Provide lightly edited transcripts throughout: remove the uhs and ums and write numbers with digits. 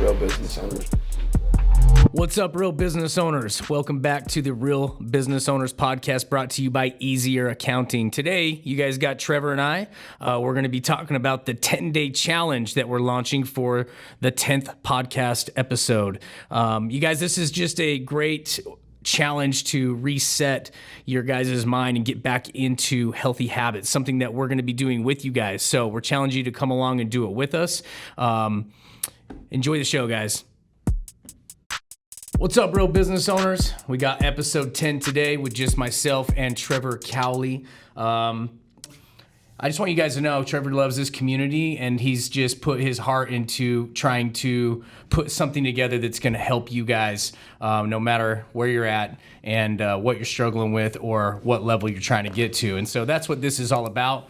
real business owners. What's up, real business owners? Welcome back to the Real Business Owners podcast, brought to you by Easier Accounting. Today, you guys got Trevor and I. We're going to be talking about the 10-day challenge that we're launching for the 10th podcast episode. You guys, this is just a great challenge to reset your guys' mind and get back into healthy habits, something that we're going to be doing with you guys. So we're challenging you to come along and do it with us. Enjoy the show, guys. What's up, real business owners? We got episode 10 today with just myself and Trevor Cowley. I just want you guys to know Trevor loves this community, and he's just put his heart into trying to put something together that's going to help you guys, no matter where you're at and what you're struggling with or what level you're trying to get to. And so that's what this is all about.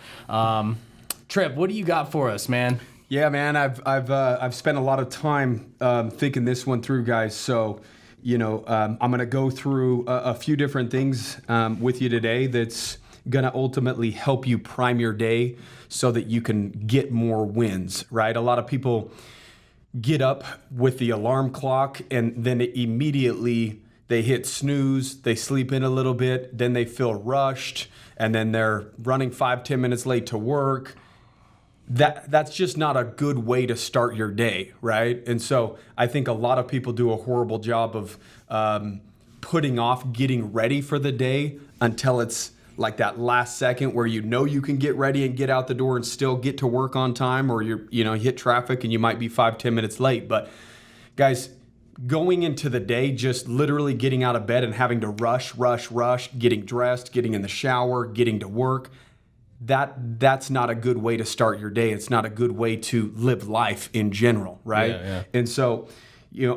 Trev, what do you got for us, man? Yeah, man, I've spent a lot of time thinking this one through, guys. So, I'm going to go through a few different things with you today that's going to ultimately help you prime your day so that you can get more wins, right? A lot of people get up with the alarm clock and then immediately they hit snooze, they sleep in a little bit, then they feel rushed, and then they're running 5-10 minutes late to work. That's just not a good way to start your day, right? And so I think a lot of people do a horrible job of putting off getting ready for the day until it's like that last second where you can get ready and get out the door and still get to work on time, or you hit traffic and you might be 5-10 minutes late. But guys, going into the day, just literally getting out of bed and having to rush, getting dressed, getting in the shower, getting to work, that's not a good way to start your day. It's not a good way to live life in general, right? Yeah. And so,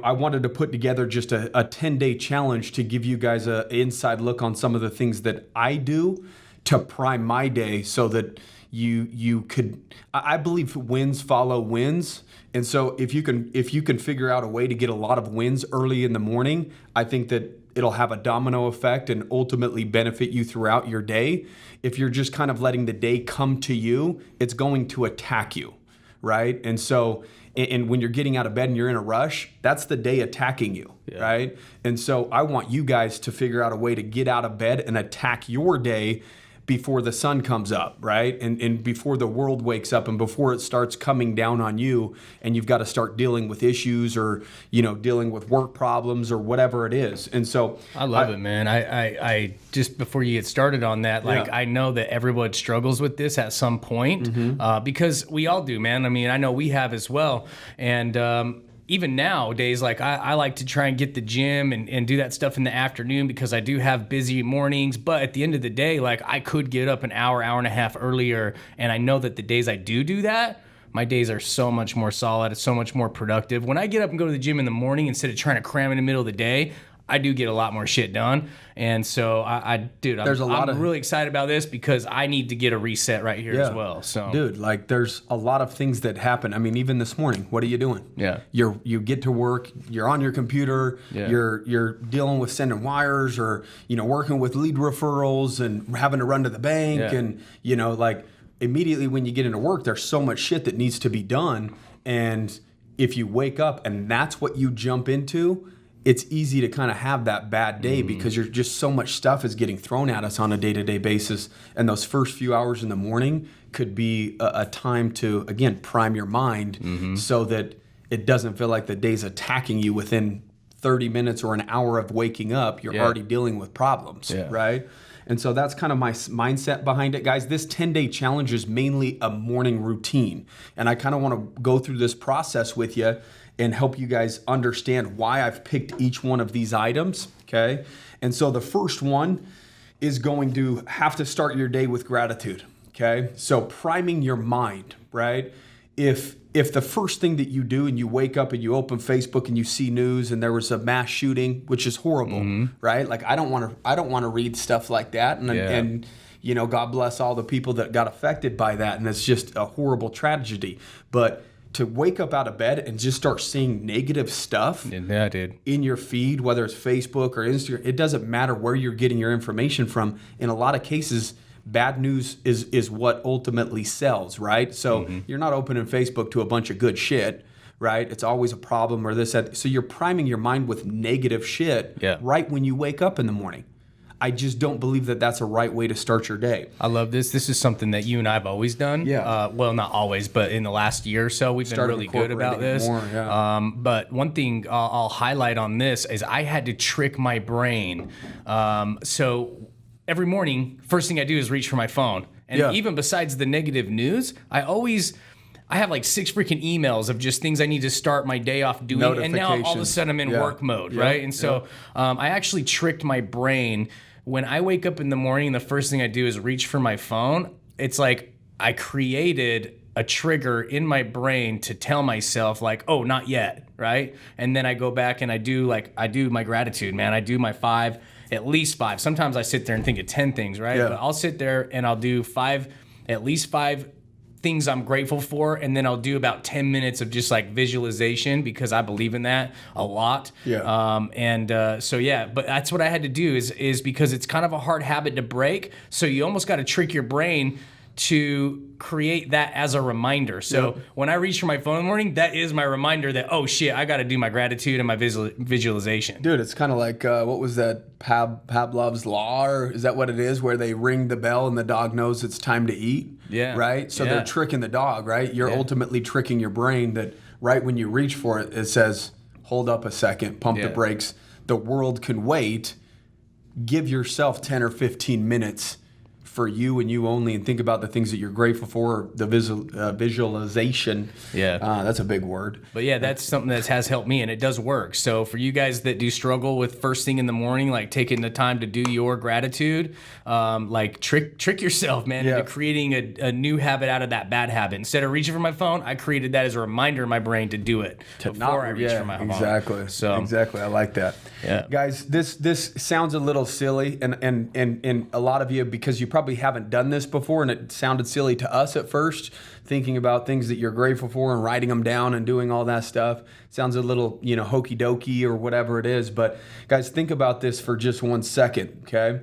I wanted to put together just a 10-day challenge to give you guys an inside look on some of the things that I do to prime my day so that you could, I believe wins follow wins. And so if you can figure out a way to get a lot of wins early in the morning, I think that it'll have a domino effect and ultimately benefit you throughout your day. If you're just kind of letting the day come to you, it's going to attack you, right? And so, and when you're getting out of bed and you're in a rush, that's the day attacking you, right? And so I want you guys to figure out a way to get out of bed and attack your day before the sun comes up, right? And before the world wakes up and before it starts coming down on you and you've got to start dealing with issues or, dealing with work problems or whatever it is. And so I love it, man. I just before you get started on that, I know that everyone struggles with this at some point, because we all do, man. I mean, I know we have as well. And, even nowadays, I like to try and get the gym and do that stuff in the afternoon because I do have busy mornings. But at the end of the day, I could get up an hour and a half earlier. And I know that the days I do that, my days are so much more solid. It's so much more productive. When I get up and go to the gym in the morning, instead of trying to cram in the middle of the day, I do get a lot more shit done. And so I'm really excited about this because I need to get a reset right here as well. So dude, there's a lot of things that happen. I mean, even this morning, what are you doing? Yeah. You get to work, you're on your computer, you're dealing with sending wires or, working with lead referrals and having to run to the bank and, immediately when you get into work, there's so much shit that needs to be done. And if you wake up and that's what you jump into, it's easy to kind of have that bad day because you're just so much stuff is getting thrown at us on a day-to-day basis. And those first few hours in the morning could be a time to, again, prime your mind so that it doesn't feel like the day's attacking you within 30 minutes or an hour of waking up. You're already dealing with problems, right? And so that's kind of my mindset behind it, guys. This 10-day challenge is mainly a morning routine. And I kind of want to go through this process with you and help you guys understand why I've picked each one of these items, okay? And so the first one is going to have to start your day with gratitude, okay? So priming your mind, right? If the first thing that you do and you wake up and you open Facebook and you see news and there was a mass shooting, which is horrible, right? I don't want to read stuff like that, and God bless all the people that got affected by that, and it's just a horrible tragedy. But to wake up out of bed and just start seeing negative stuff in your feed, whether it's Facebook or Instagram, it doesn't matter where you're getting your information from. In a lot of cases, bad news is what ultimately sells, right? So you're not opening Facebook to a bunch of good shit, right? It's always a problem or this, that. So you're priming your mind with negative shit right when you wake up in the morning. I just don't believe that that's a right way to start your day. I love this. This is something that you and I have always done. Yeah. Well, not always, but in the last year or so, we've been really good about this. More, yeah. But one thing I'll highlight on this is I had to trick my brain. So every morning, first thing I do is reach for my phone. And even besides the negative news, I have like 6 freaking emails of just things I need to start my day off doing. And now all of a sudden I'm in work mode, right? And so I actually tricked my brain. When I wake up in the morning, the first thing I do is reach for my phone. It's like I created a trigger in my brain to tell myself like, oh, not yet, right? And then I go back and I do my gratitude, man. I do my 5, at least 5. Sometimes I sit there and think of 10 things, right? But I'll sit there and I'll do at least 5 things I'm grateful for, and then I'll do about 10 minutes of just like visualization because I believe in that a lot. But that's what I had to do is because it's kind of a hard habit to break. So you almost got to trick your brain to create that as a reminder. So when I reach for my phone in the morning, that is my reminder that, oh shit, I got to do my gratitude and my visualization. Dude, it's kind of like, what was that, Pavlov's Law, or is that what it is, where they ring the bell and the dog knows it's time to eat? Yeah. Right? So they're tricking the dog, right? You're ultimately tricking your brain that right when you reach for it, it says, hold up a second, pump the brakes. The world can wait. Give yourself 10 or 15 minutes for you and you only, and think about the things that you're grateful for, the visualization. That's a big word. But yeah, that's something that has helped me, and it does work. So for you guys that do struggle with first thing in the morning, like taking the time to do your gratitude, like trick yourself, man, into creating a new habit out of that bad habit. Instead of reaching for my phone, I created that as a reminder in my brain to do it before I reach for my phone. Exactly. I like that. Yeah. Guys, this sounds a little silly, and a lot of you, because you probably haven't done this before, and it sounded silly to us at first, thinking about things that you're grateful for and writing them down and doing all that stuff. Sounds a little, hokey dokey or whatever it is. But guys, think about this for just 1 second, okay?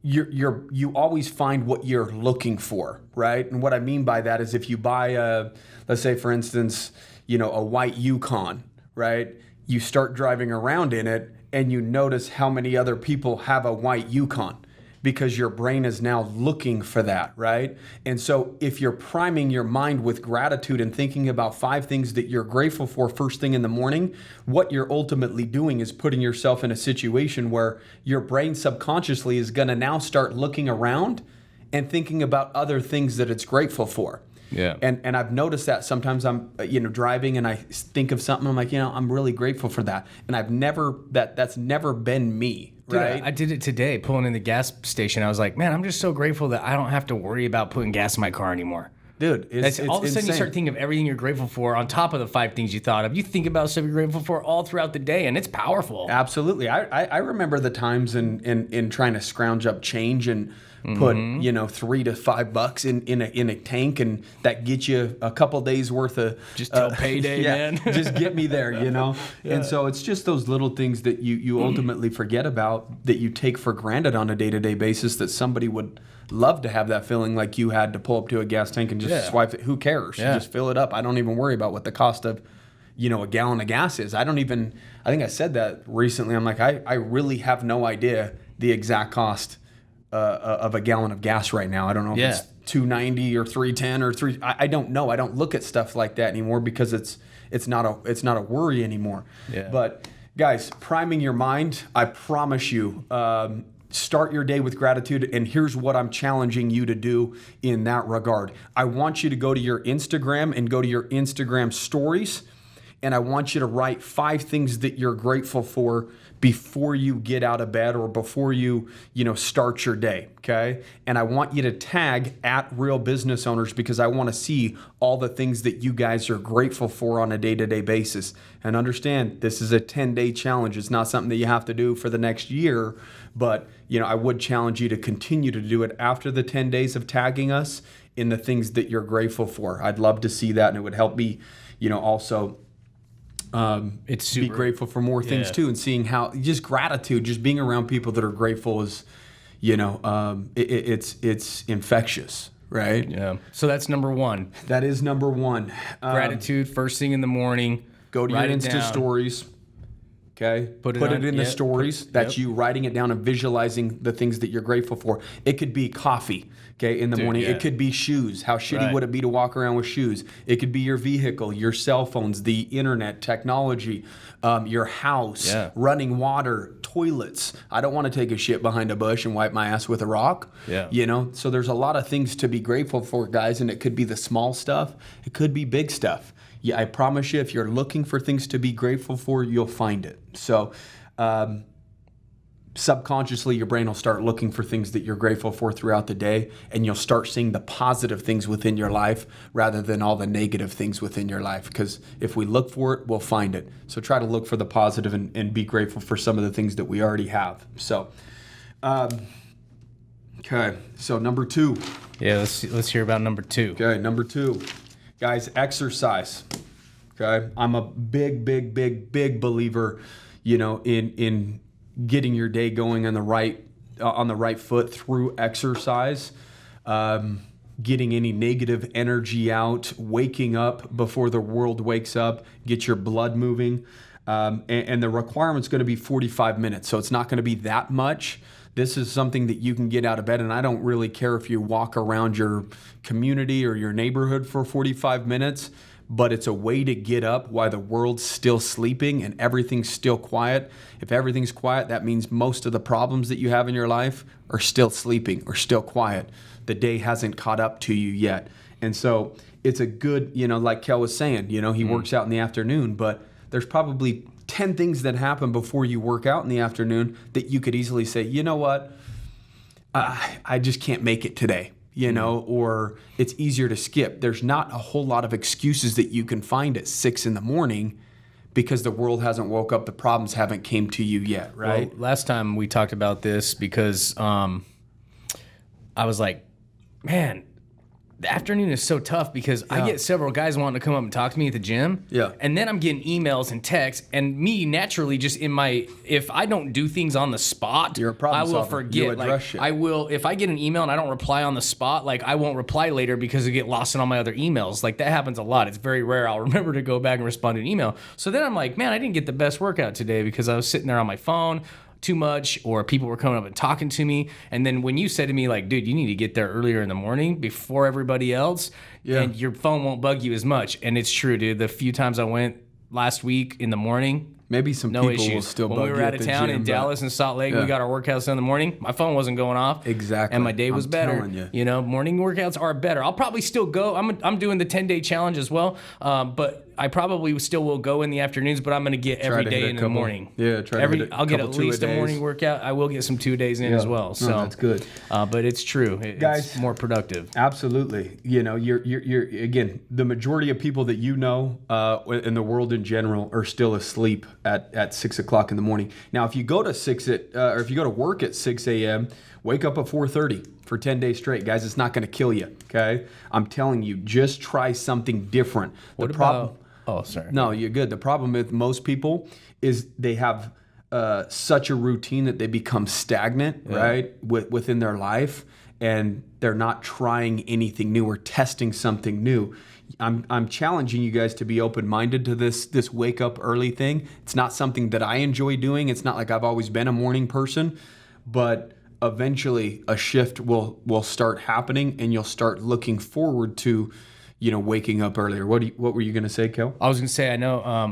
You always find what you're looking for, right? And what I mean by that is if you buy let's say for instance, a white Yukon, right? You start driving around in it and you notice how many other people have a white Yukon, because your brain is now looking for that, right? And so if you're priming your mind with gratitude and thinking about 5 things that you're grateful for first thing in the morning, what you're ultimately doing is putting yourself in a situation where your brain subconsciously is gonna now start looking around and thinking about other things that it's grateful for. Yeah. And I've noticed that sometimes I'm driving and I think of something, I'm like, I'm really grateful for that. And that's never been me. Dude, right? I did it today, pulling in the gas station. I was like, man, I'm just so grateful that I don't have to worry about putting gas in my car anymore. Dude, it's all of a sudden insane. you start thinking of everything you're grateful for on top of the 5 things you thought of. You think about stuff you're grateful for all throughout the day, and it's powerful. Absolutely. I remember the times in trying to scrounge up change and put $3 to $5 in a tank, and that gets you a couple days worth of just till payday, man. Just get me there, And so it's just those little things that you ultimately forget about, that you take for granted on a day-to-day basis, that somebody would love to have that feeling like you had to pull up to a gas tank and just swipe it. Who cares? You just fill it up. I don't even worry about what the cost of a gallon of gas is. I think I said that recently. I'm like, I really have no idea the exact cost of a gallon of gas right now. I don't know if it's $2.90 or $3.10 or $3. I don't know. I don't look at stuff like that anymore because it's not a worry anymore. Yeah. But guys, priming your mind, I promise you, start your day with gratitude, and here's what I'm challenging you to do in that regard. I want you to go to your Instagram and go to your Instagram stories, and I want you to write 5 things that you're grateful for before you get out of bed or before you start your day, okay? And I want you to tag @RealBusinessOwners, because I want to see all the things that you guys are grateful for on a day-to-day basis. And understand, this is a 10-day challenge. It's not something that you have to do for the next year, but I would challenge you to continue to do it after the 10 days of tagging us in the things that you're grateful for. I'd love to see that, and it would help me, also be grateful for more things too, and seeing how just gratitude, just being around people that are grateful is, it's infectious, right? Yeah. So that's number one. That is number one. Gratitude first thing in the morning. Go to your Insta stories. Okay. Put it in the stories. That's you writing it down and visualizing the things that you're grateful for. It could be coffee, okay, in the morning. It could be shoes. How shitty would it be to walk around with shoes? It could be your vehicle, your cell phones, the internet, technology, your house, running water, toilets. I don't want to take a shit behind a bush and wipe my ass with a rock. Yeah. You know, so there's a lot of things to be grateful for, guys, and it could be the small stuff. It could be big stuff. Yeah, I promise you, if you're looking for things to be grateful for, you'll find it. So subconsciously, your brain will start looking for things that you're grateful for throughout the day, and you'll start seeing the positive things within your life rather than all the negative things within your life. Because if we look for it, we'll find it. So try to look for the positive and be grateful for some of the things that we already have. So, okay, so number 2. Yeah, let's hear about number 2. Okay, number 2. Guys, exercise. Okay, I'm a big believer, you know, in getting your day going on the right foot through exercise, getting any negative energy out, waking up before the world wakes up, get your blood moving, and the requirement's going to be 45 minutes, so it's not going to be that much. This is something that you can get out of bed, and I don't really care if you walk around your community or your neighborhood for 45 minutes, but it's a way to get up while the world's still sleeping and everything's still quiet. If everything's quiet, that means most of the problems that you have in your life are still sleeping or still quiet. The day hasn't caught up to you yet. And so it's a good, you know, like Kale was saying, you know, he works out in the afternoon, but there's probably 10 things that happen before you work out in the afternoon that you could easily say, you know what, I just can't make it today, you know, or it's easier to skip. There's not a whole lot of excuses that you can find at 6 a.m. because the world hasn't woke up, the problems haven't came to you yet, right? Well, last time we talked about this because I was like, man, the afternoon is so tough because I get several guys wanting to come up and talk to me at the gym. Yeah. And then I'm getting emails and texts, and me naturally just if I don't do things on the spot, you're a problem I will solver. forget. You address like shit. I will, if I get an email and I don't reply on the spot, like I won't reply later because I get lost in all my other emails. Like that happens a lot. It's very rare I'll remember to go back and respond to an email. So then I'm like, man, I didn't get the best workout today because I was sitting there on my phone too much, or people were coming up and talking to me. And then when you said to me, like, dude, you need to get there earlier in the morning before everybody else, and your phone won't bug you as much. And it's true, dude. The few times I went last week in the morning, maybe some no people issues. will still when bug we were you out at of the town gym, in Dallas and Salt Lake, we got our workouts in the morning. My phone wasn't going off. Exactly. And my day was better. telling You know, morning workouts are better. I'll probably still go. I'm doing the 10-day challenge as well. But I probably still will go in the afternoons, but I'm going to get every day in the morning. Yeah, I'll get at least a morning workout. I will get some 2 days in as well. So that's good. But it's true. Guys, it's more productive. Absolutely. You know, you're again, the majority of people that you know in the world in general are still asleep at 6 o'clock in the morning. Now, if you go to if you go to work at 6 a.m., wake up at 4:30 for 10 days straight, guys. It's not going to kill you. Okay, I'm telling you, just try something different. Oh, sorry. No, you're good. The problem with most people is they have such a routine that they become stagnant, right, within their life, and they're not trying anything new or testing something new. I'm challenging you guys to be open-minded to this wake up early thing. It's not something that I enjoy doing. It's not like I've always been a morning person, but eventually a shift will start happening, and you'll start looking forward to, you know, waking up earlier. What were you going to say, Kale? I was going to say, I know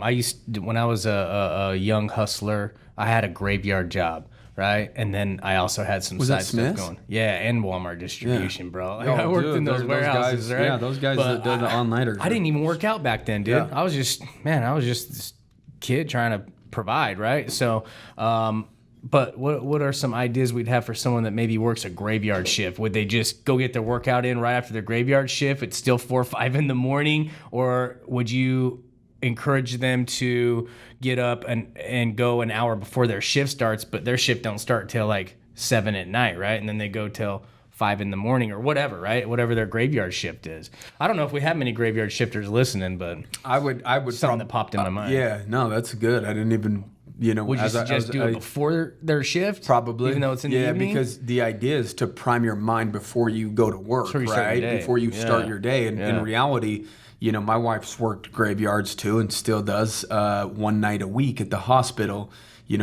when I was a young hustler, I had a graveyard job, right? And then I also had some side stuff going. Yeah, and Walmart distribution, bro. Like, I worked in those warehouses, guys, right? Yeah, those guys that do the all-nighters. I didn't even work out back then, dude. Yeah. I was just this kid trying to provide, right? So, but what are some ideas we'd have for someone that maybe works a graveyard shift? Would they just go get their workout in right after their graveyard shift? It's still 4 or 5 in the morning, or would you encourage them to get up and go an hour before their shift starts, but their shift don't start till like 7 at night, right? And then they go till 5 in the morning or whatever, right? Whatever their graveyard shift is. I don't know if we have many graveyard shifters listening, but I would something that popped in my mind. Yeah, no, that's good. I didn't even Would you suggest do it before their shift? Probably. Even though it's in the evening? Yeah, because the idea is to prime your mind before you go to work, right? Before you start your day. And in reality, my wife's worked graveyards too and still does one night a week at the hospital.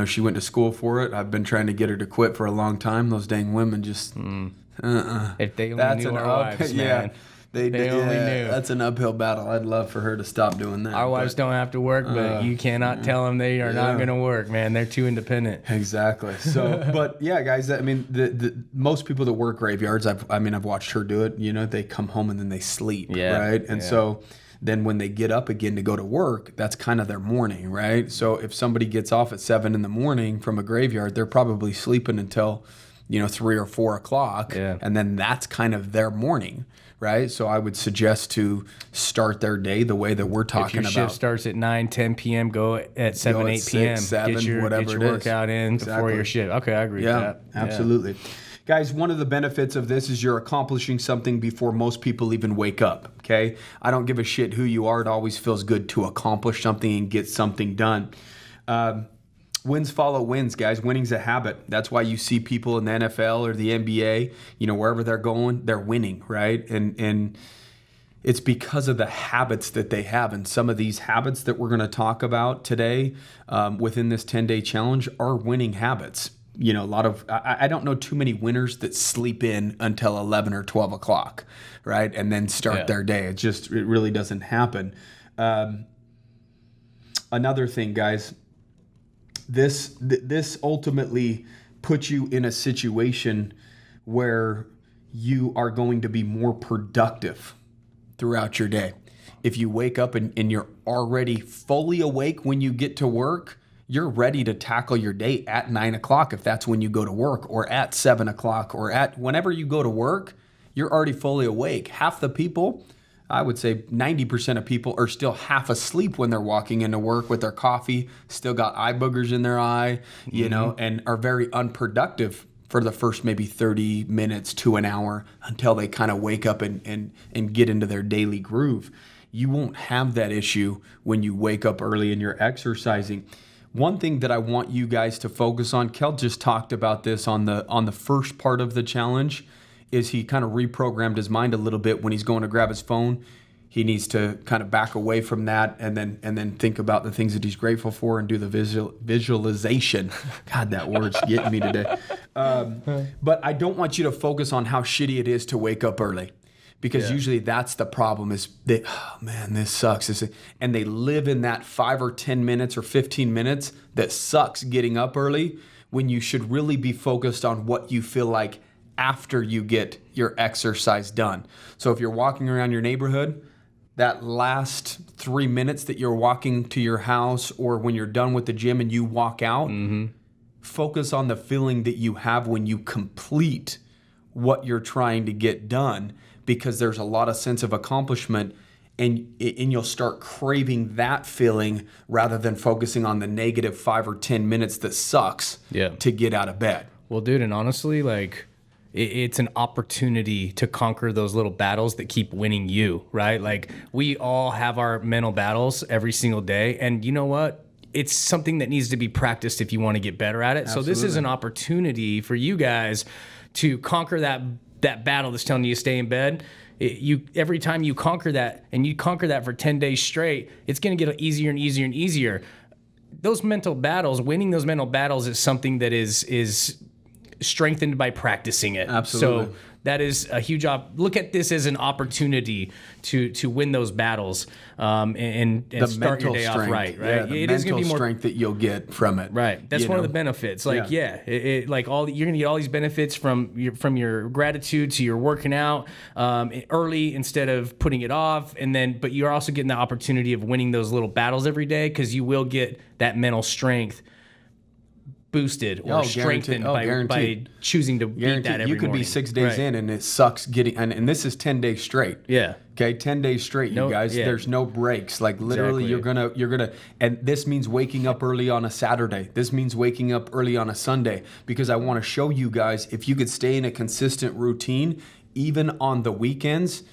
She went to school for it. I've been trying to get her to quit for a long time. Those dang women just, If they only knew our wives, man. They only knew. That's an uphill battle. I'd love for her to stop doing that. Our wives don't have to work, but you cannot tell them they are not going to work, man. They're too independent. Exactly. So, but yeah, guys, I mean, the most people that work graveyards, I've watched her do it. They come home and then they sleep, right? And so then when they get up again to go to work, that's kind of their morning, right? So if somebody gets off at 7 a.m. from a graveyard, they're probably sleeping until 3 or 4 o'clock, and then that's kind of their morning. Right, so I would suggest to start their day the way that we're talking about. If your shift starts at 9, 10 p.m., go at 7, 8 p.m. 6, 7, get your workout in before your shift. Okay, I agree with that. Absolutely. Guys, one of the benefits of this is you're accomplishing something before most people even wake up, okay? I don't give a shit who you are. It always feels good to accomplish something and get something done. Wins follow wins, guys. Winning's a habit. That's why you see people in the NFL or the NBA, wherever they're going, they're winning, right? And it's because of the habits that they have. And some of these habits that we're going to talk about today within this 10-day challenge are winning habits. I don't know too many winners that sleep in until 11 or 12 o'clock, right? And then start their day. It really doesn't happen. Another thing, guys, this ultimately puts you in a situation where you are going to be more productive throughout your day. If you wake up and you're already fully awake when you get to work, you're ready to tackle your day at 9 o'clock if that's when you go to work, or at 7 o'clock, or at whenever you go to work, you're already fully awake. Half the people, I would say 90% of people, are still half asleep when they're walking into work with their coffee, still got eye boogers in their eye, and are very unproductive for the first maybe 30 minutes to an hour until they kind of wake up and get into their daily groove. You won't have that issue when you wake up early and you're exercising. One thing that I want you guys to focus on, Kale just talked about this on the first part of the challenge, is he kind of reprogrammed his mind a little bit when he's going to grab his phone. He needs to kind of back away from that and then think about the things that he's grateful for and do the visualization. God, that word's getting me today. But I don't want you to focus on how shitty it is to wake up early, because usually that's the problem, is that, oh man, this sucks. And they live in that 5 or 10 minutes or 15 minutes that sucks getting up early, when you should really be focused on what you feel like after you get your exercise done. So if you're walking around your neighborhood, that last 3 minutes that you're walking to your house, or when you're done with the gym and you walk out, focus on the feeling that you have when you complete what you're trying to get done, because there's a lot of sense of accomplishment, and you'll start craving that feeling rather than focusing on the negative 5 or 10 minutes that sucks to get out of bed. Well, dude, and honestly, it's an opportunity to conquer those little battles that keep winning you, right? Like, we all have our mental battles every single day. And you know what? It's something that needs to be practiced if you want to get better at it. Absolutely. So this is an opportunity for you guys to conquer that battle that's telling you to stay in bed. Every time you conquer that, and you conquer that for 10 days straight, it's going to get easier and easier and easier. Those mental battles, winning those mental battles, is something that is strengthened by practicing it. Absolutely. So that is a huge look at this as an opportunity to win those battles, and start your day off right. Yeah, the it is going to be more strength that you'll get from it. Right. That's one of the benefits. Like, you're going to get all these benefits from your gratitude to your working out early instead of putting it off, but you're also getting the opportunity of winning those little battles every day, because you will get that mental strength boosted or strengthened by choosing to beat that every morning. You could be 6 days in and it sucks getting, and this is 10 days straight. Yeah. Okay, 10 days straight, you guys. Yeah. There's no breaks. Like, literally, you're gonna, and this means waking up early on a Saturday. This means waking up early on a Sunday, because I want to show you guys, if you could stay in a consistent routine, even on the weekends,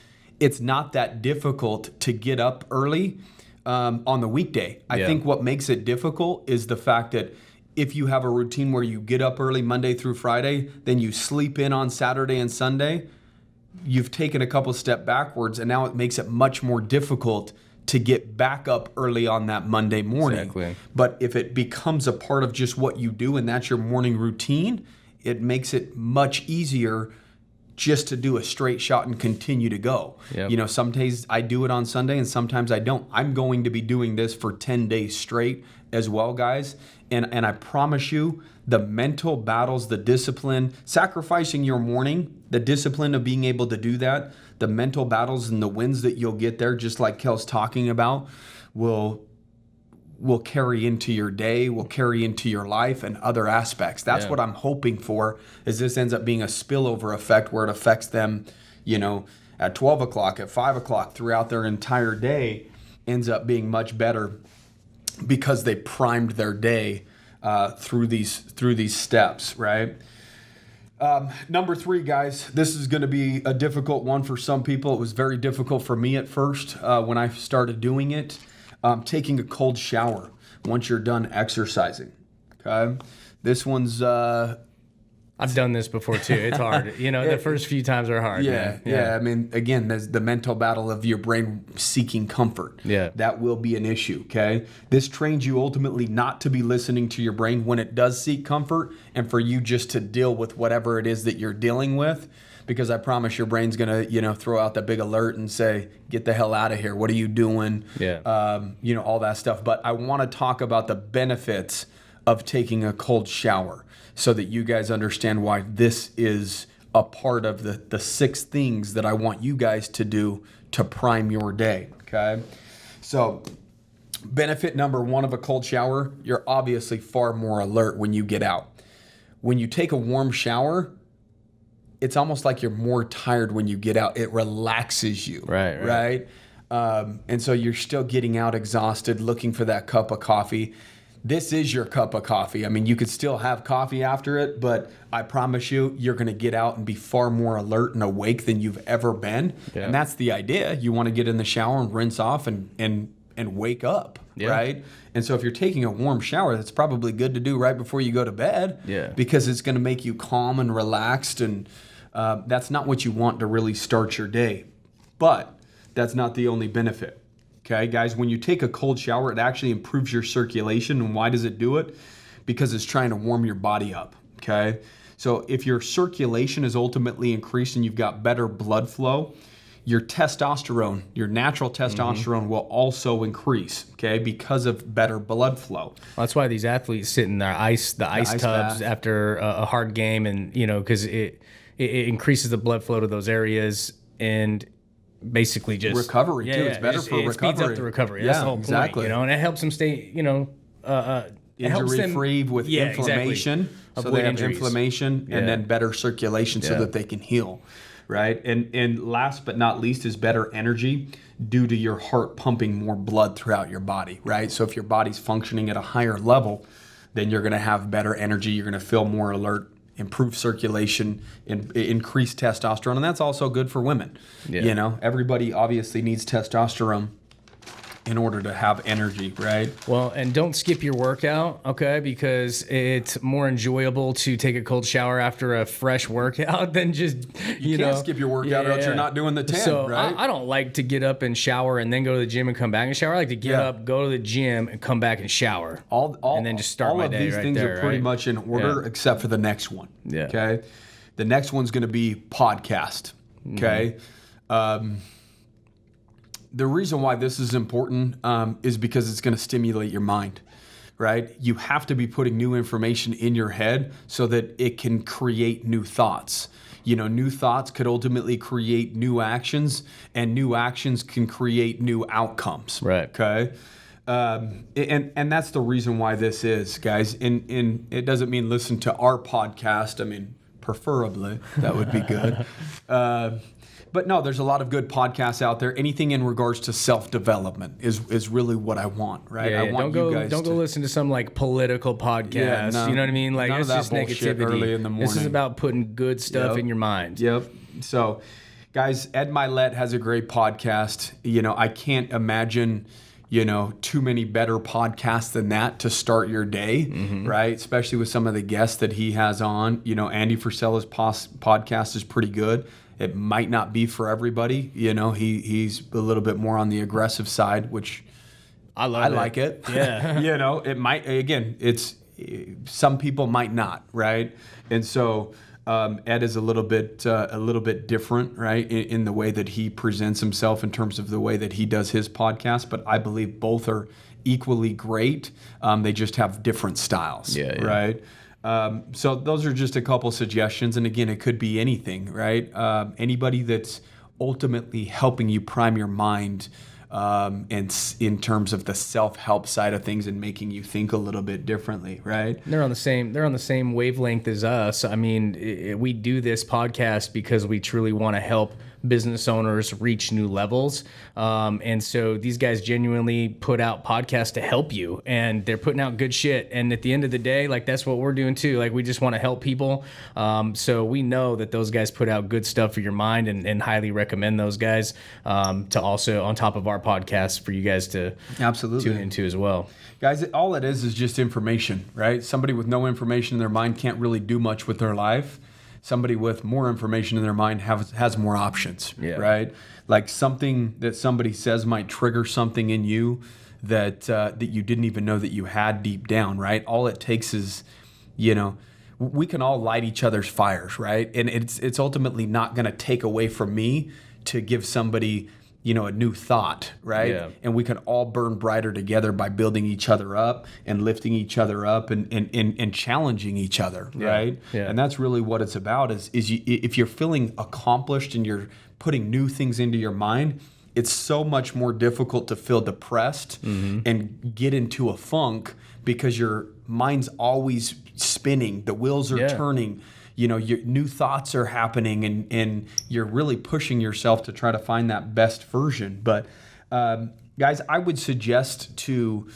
it's not that difficult to get up early. on the weekday. I think what makes it difficult is the fact that if you have a routine where you get up early Monday through Friday, then you sleep in on Saturday and Sunday, you've taken a couple steps backwards, and now it makes it much more difficult to get back up early on that Monday morning. Exactly. But if it becomes a part of just what you do and that's your morning routine, it makes it much easier just to do a straight shot and continue to go. Yep. You know, some days I do it on Sunday and sometimes I don't. I'm going to be doing this for 10 days straight as well, guys. And I promise you, the mental battles, the discipline, sacrificing your morning, the discipline of being able to do that, the mental battles and the wins that you'll get there, just like Kale's talking about, will carry into your day, will carry into your life and other aspects. That's what I'm hoping for, is this ends up being a spillover effect where it affects them, you know, at 12 o'clock, at 5 o'clock, throughout their entire day, ends up being much better because they primed their day through these steps, right? Number 3, guys, this is going to be a difficult one for some people. It was very difficult for me at first when I started doing it. Taking a cold shower once you're done exercising. Okay, this one's. I've done this before too. It's hard. You know, the first few times are hard. Yeah. I mean, again, there's the mental battle of your brain seeking comfort. Yeah. That will be an issue, okay? This trains you ultimately not to be listening to your brain when it does seek comfort, and for you just to deal with whatever it is that you're dealing with, because I promise your brain's going to, you know, throw out that big alert and say, get the hell out of here. What are you doing? Yeah. You know, all that stuff. But I want to talk about the benefits of taking a cold shower, so that you guys understand why this is a part of the 6 things that I want you guys to do to prime your day, okay? So benefit number 1 of a cold shower, you're obviously far more alert when you get out. When you take a warm shower, it's almost like you're more tired when you get out. It relaxes you, right? And so you're still getting out exhausted, looking for that cup of coffee. This is your cup of coffee. I mean, you could still have coffee after it, but I promise you, you're going to get out and be far more alert and awake than you've ever been. Yeah. And that's the idea. You want to get in the shower and rinse off and wake up, right? And so if you're taking a warm shower, that's probably good to do right before you go to bed, because it's going to make you calm and relaxed, and that's not what you want to really start your day. But that's not the only benefit. Okay, guys, when you take a cold shower, it actually improves your circulation. And why does it do it? Because it's trying to warm your body up, okay? So if your circulation is ultimately increased and you've got better blood flow, your testosterone, your natural testosterone will also increase, okay, because of better blood flow. Well, that's why these athletes sit in their ice tubs bath after a hard game, and, you know, because it increases the blood flow to those areas and basically just recovery too. It's better for recovery. It speeds up the recovery. That's the whole point, exactly. You know, and it helps them stay, you know, injury free with inflammation. Exactly. So they have inflammation and then better circulation so that they can heal, right? And last but not least is better energy due to your heart pumping more blood throughout your body, right? So if your body's functioning at a higher level, then you're going to have better energy. You're going to feel more alert, improve circulation, increase testosterone, and that's also good for women. You know, everybody obviously needs testosterone in order to have energy, right? Well, and don't skip your workout, okay? Because it's more enjoyable to take a cold shower after a fresh workout than just, you know. Can't skip your workout or else you're not doing the 10, so right? I don't like to get up and shower and then go to the gym and come back and shower. I like to get up, go to the gym, and come back and shower. And then just start my day right there. All of these things are pretty much in order except for the next one, okay? The next one's going to be podcast, okay? The reason why this is important is because it's going to stimulate your mind, right? You have to be putting new information in your head so that it can create new thoughts. You know, new thoughts could ultimately create new actions, and new actions can create new outcomes. Right. Okay. And that's the reason why this is, guys. And it doesn't mean listen to our podcast. I mean, preferably that would be good. But no, there's a lot of good podcasts out there. Anything in regards to self-development is really what I want, right? Yeah, I want don't you guys don't go listen to some like political podcast. No, you know what I mean? Like, it's just negativity. Early in the morning. This is about putting good stuff in your mind. Yep. So, guys, Ed Milet has a great podcast. You know, I can't imagine, too many better podcasts than that to start your day, right? Especially with some of the guests that he has on. Andy Frisella's podcast is pretty good. It might not be for everybody. He's a little bit more on the aggressive side, which I like it. Yeah. It might, again, some people might not, right? And so Ed is a little bit different, right, in the way that he presents himself in terms of the way that he does his podcast. But I believe both are equally great. They just have different styles, right? So those are just a couple suggestions. And again, it could be anything, right? Anybody that's ultimately helping you prime your mind and in terms of the self-help side of things and making you think a little bit differently, right? They're on the same wavelength as us. I mean, we do this podcast because we truly want to help business owners reach new levels. And so these guys genuinely put out podcasts to help you, and they're putting out good shit. And at the end of the day, like, that's what we're doing too. Like, we just want to help people. So we know that those guys put out good stuff for your mind, and highly recommend those guys to also, on top of our podcast, for you guys to absolutely tune into as well. Guys, all it is just information, right? Somebody with no information in their mind can't really do much with their life. Somebody with more information in their mind has more options, right? Like, something that somebody says might trigger something in you that you didn't even know that you had deep down, right? All it takes is, we can all light each other's fires, right? And it's ultimately not going to take away from me to give somebody, a new thought, right? Yeah. And we can all burn brighter together by building each other up and lifting each other up and challenging each other, right? Yeah. And that's really what it's about if you're feeling accomplished and you're putting new things into your mind, it's so much more difficult to feel depressed and get into a funk because your mind's always spinning. The wheels are turning. Your new thoughts are happening, and you're really pushing yourself to try to find that best version. But guys, I would suggest to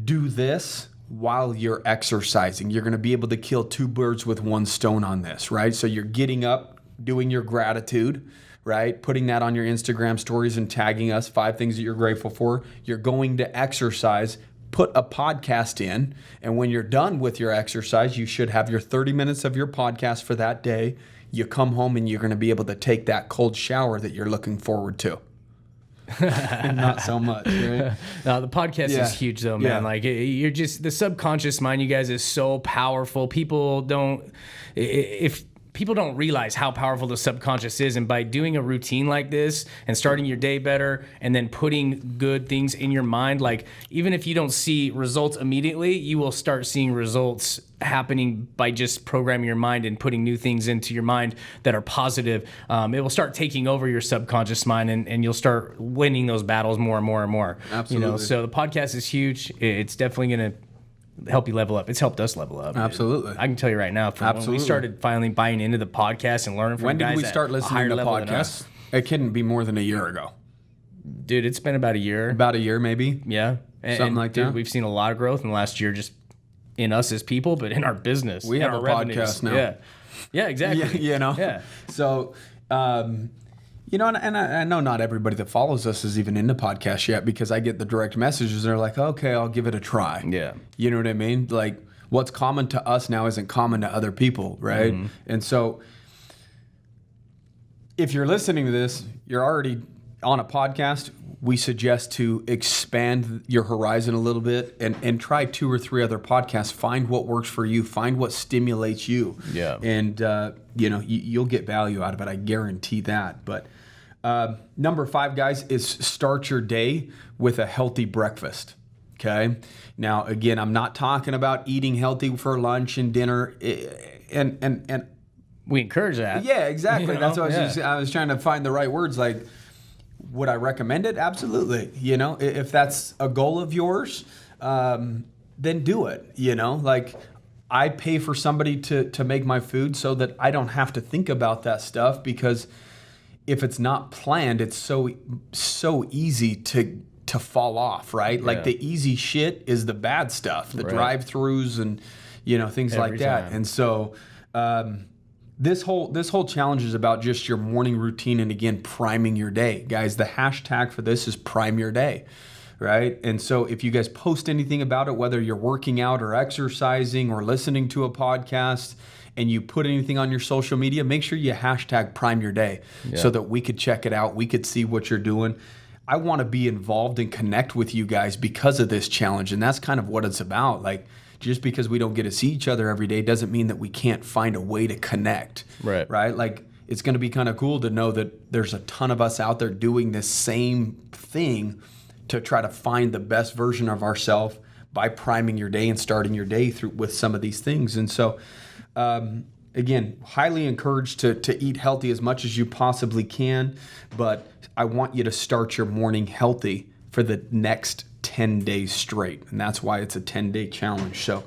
do this while you're exercising. You're going to be able to kill two birds with one stone on this, right? So you're getting up, doing your gratitude, right? Putting that on your Instagram stories and tagging us, 5 things that you're grateful for. You're going to exercise. Put a podcast in, and when you're done with your exercise, you should have your 30 minutes of your podcast for that day. You come home and you're going to be able to take that cold shower that you're looking forward to. Not so much, right? No, the podcast is huge though, man. Like, you're just, the subconscious mind, you guys, is so powerful. People don't realize how powerful the subconscious is. And by doing a routine like this and starting your day better and then putting good things in your mind, like, even if you don't see results immediately, you will start seeing results happening by just programming your mind and putting new things into your mind that are positive. It will start taking over your subconscious mind, and you'll start winning those battles more and more and more. Absolutely. So the podcast is huge. It's definitely going to help you level up. It's helped us level up. Absolutely. I can tell you right now, when we started finally buying into the podcast and learning from when guys did we start listening to podcasts? It couldn't be more than a year ago. Dude, it's been about a year. About a year, maybe. Yeah. Something like that. We've seen a lot of growth in the last year, just in us as people, but in our business. We have our a revenues. podcast now. Yeah. Yeah, exactly. Yeah. So, and I know not everybody that follows us is even into podcasts yet, because I get the direct messages. They're like, okay, I'll give it a try. Yeah. You know what I mean? Like, what's common to us now isn't common to other people, right? And so if you're listening to this, you're already on a podcast, we suggest to expand your horizon a little bit and try 2 or 3 other podcasts. Find what works for you. Find what stimulates you. Yeah. And, you'll get value out of it. I guarantee that. But number 5, guys, is start your day with a healthy breakfast. Okay. Now, again, I'm not talking about eating healthy for lunch and dinner. And we encourage that. Yeah, exactly. That's what I was trying to find the right words. Like, would I recommend it? Absolutely. If that's a goal of yours, then do it. Like, I pay for somebody to make my food so that I don't have to think about that stuff, because if it's not planned, it's so easy to fall off, right? Yeah. Like, the easy shit is the bad stuff, the drive-throughs and things like that. And so this whole challenge is about just your morning routine, and again, priming your day. Guys, the hashtag for this is prime your day. right? And so if you guys post anything about it, whether you're working out or exercising or listening to a podcast, and you put anything on your social media, make sure you hashtag Prime Your Day so that we could check it out. We could see what you're doing. I want to be involved and connect with you guys because of this challenge. And that's kind of what it's about. Like, just because we don't get to see each other every day doesn't mean that we can't find a way to connect. Right? Like, it's going to be kind of cool to know that there's a ton of us out there doing this same thing to try to find the best version of ourselves by priming your day and starting your day through with some of these things. And so, again, highly encouraged to eat healthy as much as you possibly can, but I want you to start your morning healthy for the next 10 days straight. And that's why it's a 10-day challenge. So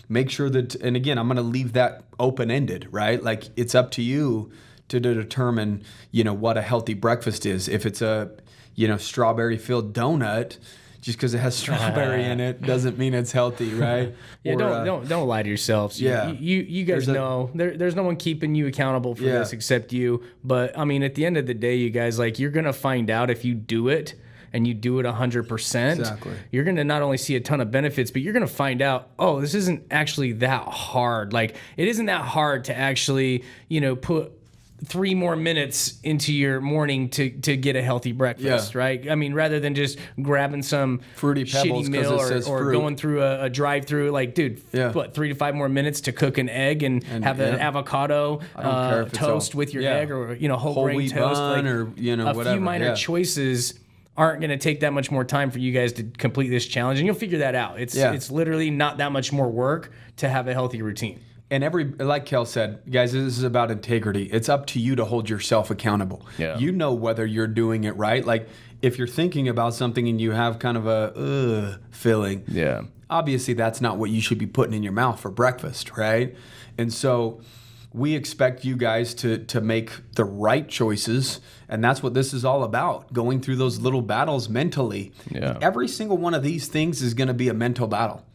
make sure that, and again, I'm going to leave that open-ended, right? Like, it's up to you to determine, what a healthy breakfast is. If it's a, strawberry-filled donut, just because it has strawberry in it doesn't mean it's healthy, right? Yeah, don't lie to yourselves. Yeah, you guys know there's no one keeping you accountable for this except you. But I mean, at the end of the day, you guys, like, you're gonna find out if you do it and you do it 100%. Exactly. You're gonna not only see a ton of benefits, but you're gonna find out, oh, this isn't actually that hard. Like, it isn't that hard to actually, put 3 more minutes into your morning to get a healthy breakfast, right? I mean, rather than just grabbing some Fruity Pebbles shitty meal or going through a drive-through, like, dude, what, 3 to 5 more minutes to cook an egg and have an avocado toast with your egg, or whole grain toast, bun, like, or whatever. A few minor choices aren't going to take that much more time for you guys to complete this challenge, and you'll figure that out. It's literally not that much more work to have a healthy routine. And like Kale said, guys, this is about integrity. It's up to you to hold yourself accountable. Yeah. You know whether you're doing it right. Like, if you're thinking about something and you have kind of a feeling, obviously that's not what you should be putting in your mouth for breakfast, right? And so we expect you guys to make the right choices, and that's what this is all about, going through those little battles mentally. Yeah. Every single one of these things is going to be a mental battle.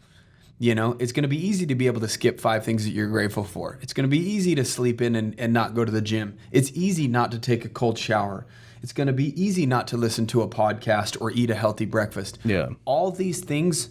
It's going to be easy to be able to skip 5 things that you're grateful for. It's going to be easy to sleep in and not go to the gym. It's easy not to take a cold shower. It's going to be easy not to listen to a podcast or eat a healthy breakfast. Yeah. All these things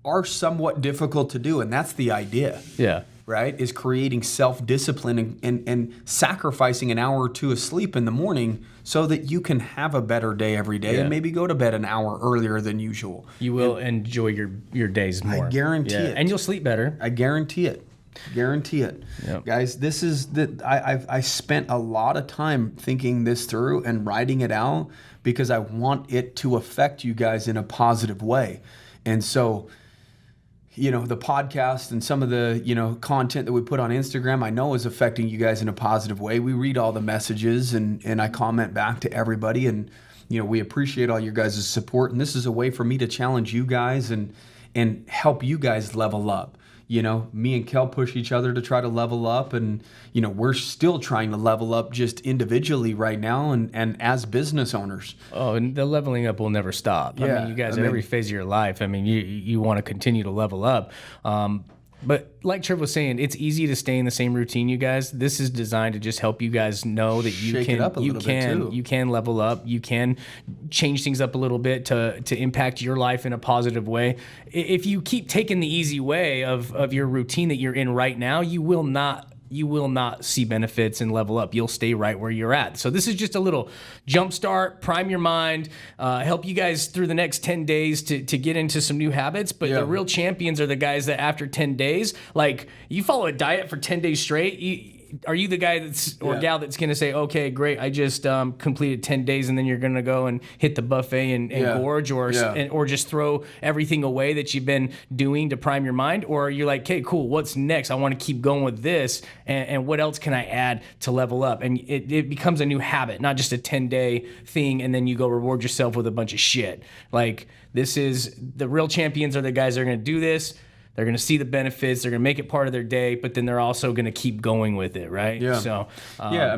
are somewhat difficult to do, and that's the idea. Yeah. Right? Is creating self-discipline and sacrificing an hour or 2 of sleep in the morning so that you can have a better day every day and maybe go to bed an hour earlier than usual. You will enjoy your days more. I guarantee it. And you'll sleep better. I guarantee it. Yep. Guys, this is I spent a lot of time thinking this through and writing it out because I want it to affect you guys in a positive way. And so, the podcast and some of the, content that we put on Instagram, I know is affecting you guys in a positive way. We read all the messages and I comment back to everybody, and, we appreciate all your guys' support. And this is a way for me to challenge you guys and help you guys level up. Me and Kel push each other to try to level up, and, we're still trying to level up just individually right now and as business owners. Oh, and the leveling up will never stop. I mean, you guys, at every phase of your life, you want to continue to level up. But like Trevor was saying, it's easy to stay in the same routine, you guys. This is designed to just help you guys know that you can level up. You can change things up a little bit to impact your life in a positive way. If you keep taking the easy way of your routine that you're in right now, you will not see benefits and level up. You'll stay right where you're at. So this is just a little jumpstart, prime your mind, help you guys through the next 10 days to get into some new habits. But the real champions are the guys that after 10 days, like, you follow a diet for 10 days straight, are you the guy gal that's going to say, okay, great, I just completed 10 days, and then you're going to go and hit the buffet and gorge or just throw everything away that you've been doing to prime your mind? Or you're like, okay, cool, what's next? I want to keep going with this, and what else can I add to level up? And it becomes a new habit, not just a 10-day thing, and then you go reward yourself with a bunch of shit. Like, this is, the real champions are the guys that are going to do this. They're going to see the benefits. They're going to make it part of their day, but then they're also going to keep going with it, right? Yeah. So, Joe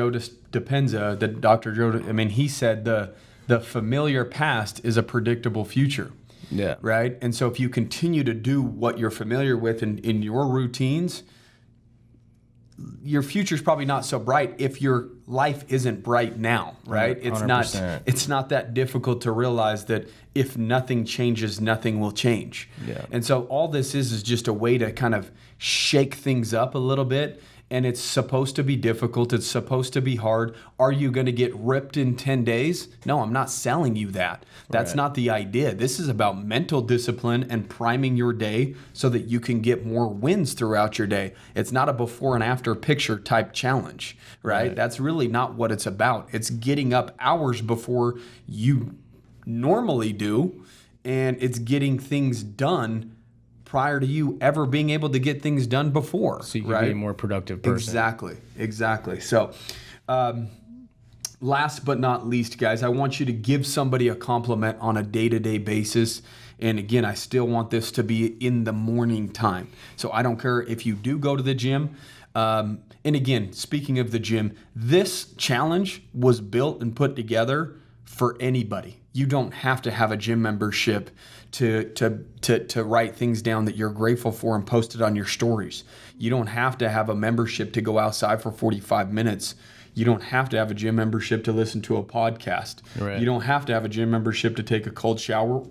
Dispenza, the Dr. Joe, he said the familiar past is a predictable future. Yeah. Right? And so if you continue to do what you're familiar with in your routines, your future's probably not so bright if your life isn't bright now, right? 100%. It's not that difficult to realize that if nothing changes, nothing will change. Yeah. And so all this is just a way to kind of shake things up a little bit. And it's supposed to be difficult. It's supposed to be hard. Are you going to get ripped in 10 days? No, I'm not selling you that. That's not the idea. This is about mental discipline and priming your day so that you can get more wins throughout your day. It's not a before and after picture type challenge, right? That's really not what it's about. It's getting up hours before you normally do, and it's getting things done prior to you ever being able to get things done before. So you can be a more productive person. Exactly. So last but not least, guys, I want you to give somebody a compliment on a day-to-day basis. And again, I still want this to be in the morning time. So I don't care if you do go to the gym. And again, speaking of the gym, this challenge was built and put together for anybody. You don't have to have a gym membership to write things down that you're grateful for and post it on your stories. You don't have to have a membership to go outside for 45 minutes. You don't have to have a gym membership to listen to a podcast. Right. You don't have to have a gym membership to take a cold shower,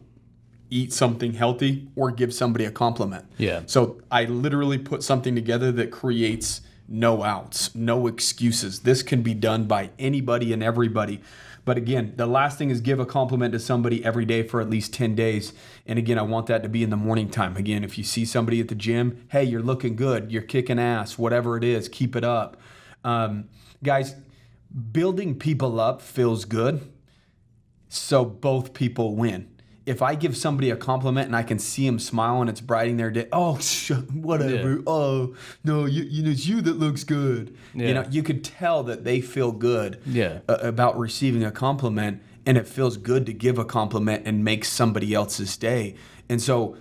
eat something healthy, or give somebody a compliment. Yeah. So I literally put something together that creates no outs, no excuses. This can be done by anybody and everybody. But again, the last thing is give a compliment to somebody every day for at least 10 days. And again, I want that to be in the morning time. Again, if you see somebody at the gym, hey, you're looking good, you're kicking ass, whatever it is, keep it up. Guys, building people up feels good, so both people win. If I give somebody a compliment and I can see them smile and it's brightening their day, whatever. Yeah. Oh, no, it's you that looks good. Yeah. You could tell that they feel good Yeah. about receiving a compliment, and it feels good to give a compliment and make somebody else's day. And so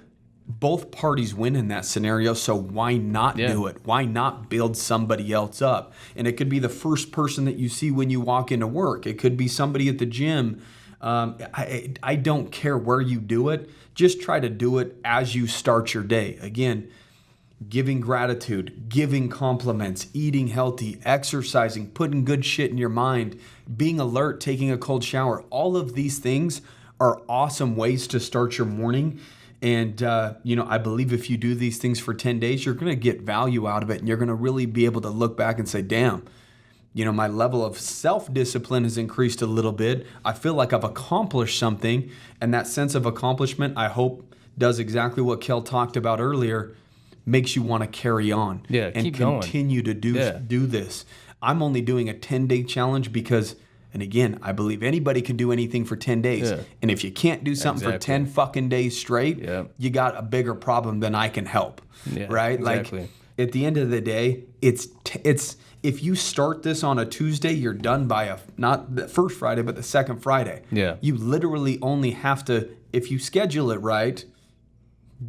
both parties win in that scenario, so why not do it? Why not build somebody else up? And it could be the first person that you see when you walk into work. It could be somebody at the gym. I don't care where you do it. Just try to do it as you start your day. Again, giving gratitude, giving compliments, eating healthy, exercising, putting good shit in your mind, being alert, taking a cold shower. All of these things are awesome ways to start your morning. And, I believe if you do these things for 10 days, you're going to get value out of it. And you're going to really be able to look back and say, damn, my level of self-discipline has increased a little bit. I feel like I've accomplished something. And that sense of accomplishment, I hope, does exactly what Kale talked about earlier, makes you want to carry on and keep continue going. to do this. I'm only doing a 10-day challenge because, and again, I believe anybody can do anything for 10 days. Yeah. And if you can't do something for 10 fucking days straight, you got a bigger problem than I can help. Yeah, right? exactly. Like at the end of the day, it's if you start this on a Tuesday, you're done by not the first Friday, but the second Friday. Yeah. You literally only have to, if you schedule it right,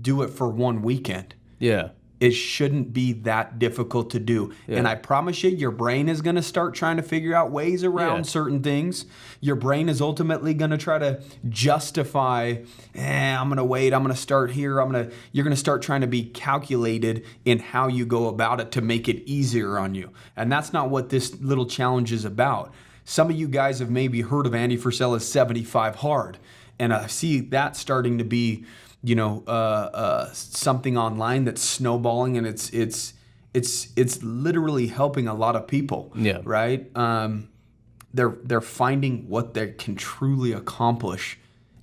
do it for one weekend. Yeah. It shouldn't be that difficult to do. Yeah. And I promise you, your brain is going to start trying to figure out ways around certain things. Your brain is ultimately going to try to justify, I'm going to wait, I'm going to start here, you're going to start trying to be calculated in how you go about it to make it easier on you. And that's not what this little challenge is about. Some of you guys have maybe heard of Andy Frisella's 75 Hard. And I see that starting to be something online that's snowballing, and it's literally helping a lot of people. Yeah. Right. They're finding what they can truly accomplish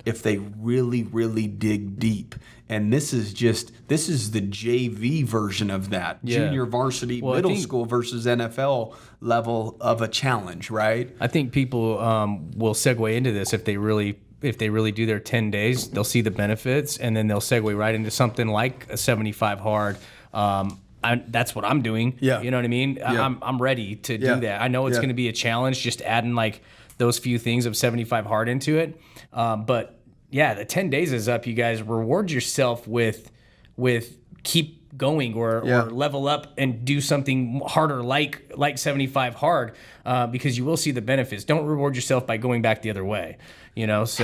if they really, really dig deep. And this is the JV version of that. Yeah. Junior varsity, middle school versus NFL level of a challenge, right? I think people will segue into this if they really do their 10 days, they'll see the benefits, and then they'll segue right into something like a 75 hard. That's what I'm doing. Yeah. You know what I mean? Yeah. I'm ready to do that. I know it's going to be a challenge, just adding like those few things of 75 hard into it. But yeah, the 10 days is up. You guys reward yourself with keep going or level up and do something harder like 75 hard because you will see the benefits. Don't reward yourself by going back the other way. So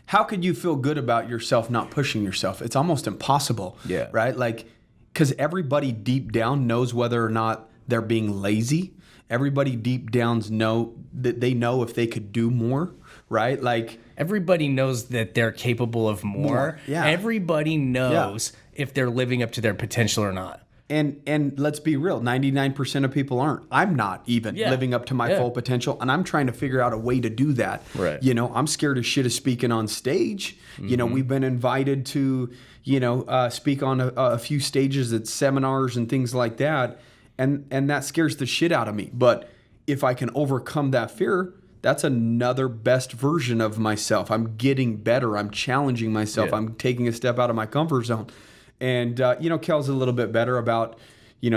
how could you feel good about yourself not pushing yourself? It's almost impossible. Yeah. Right? Like because everybody deep down knows whether or not they're being lazy. Everybody deep down know that they know if they could do more, right? Like everybody knows that they're capable of more. Yeah. Everybody knows if they're living up to their potential or not. And let's be real, 99% of people aren't. I'm not even living up to my full potential, and I'm trying to figure out a way to do that. Right. You know, I'm scared as shit of speaking on stage. You know, we've been invited to, speak on a few stages at seminars and things like that, and that scares the shit out of me. But if I can overcome that fear, that's another best version of myself. I'm getting better. I'm challenging myself. Yeah. I'm taking a step out of my comfort zone. And, Kale's a little bit better about,